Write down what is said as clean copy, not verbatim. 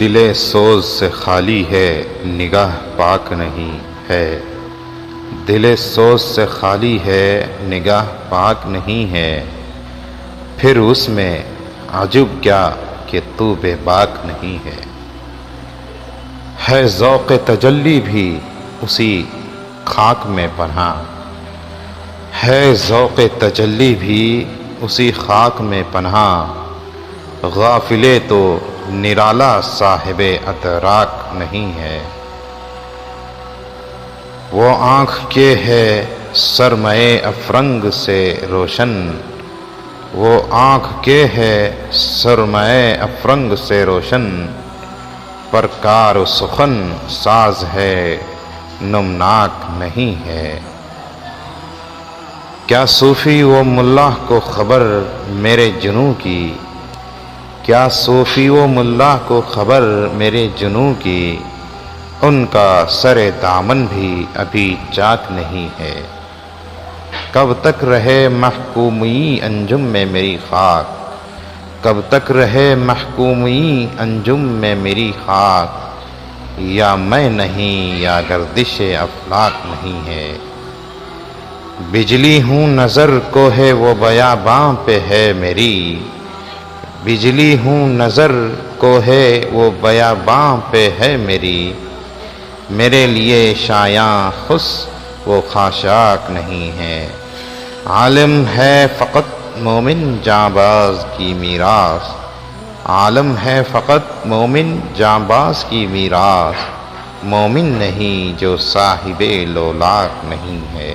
دل سوز سے خالی ہے نگاہ پاک نہیں ہے، دل سوز سے خالی ہے نگاہ پاک نہیں ہے، پھر اس میں عجب کیا کہ تو بے باک نہیں ہے ذوق تجلی بھی اسی خاک میں پنہاں، ہے ذوق تجلی بھی اسی خاک میں پنہاں، غافلے تو نرالا صاحب ادراک نہیں ہے، وہ آنکھ کے ہے سرمئے افرنگ سے روشن، وہ آنکھ کے ہے سرمئے افرنگ سے روشن، پر کار و سخن ساز ہے نمناک نہیں ہے، کیا صوفی و ملا کو خبر میرے جنوں کی، کیا صوفی و ملا کو خبر میرے جنوں کی، ان کا سر دامن بھی ابھی چاک نہیں ہے، کب تک رہے محکومی انجم میں میری خاک، کب تک رہے محکومی انجم میں میری خاک، یا میں نہیں یا گردش افلاک نہیں ہے، بجلی ہوں نظر کو ہے وہ بیاباں پہ ہے میری، بجلی ہوں نظر کو ہے وہ بیاباں پہ ہے میری، میرے لیے شایاں خس وہ خاشاک نہیں ہے، عالم ہے فقط مومن جانباز کی میراث، عالم ہے فقط مومن جانباز کی میراث، مومن نہیں جو صاحب لولاک نہیں ہے۔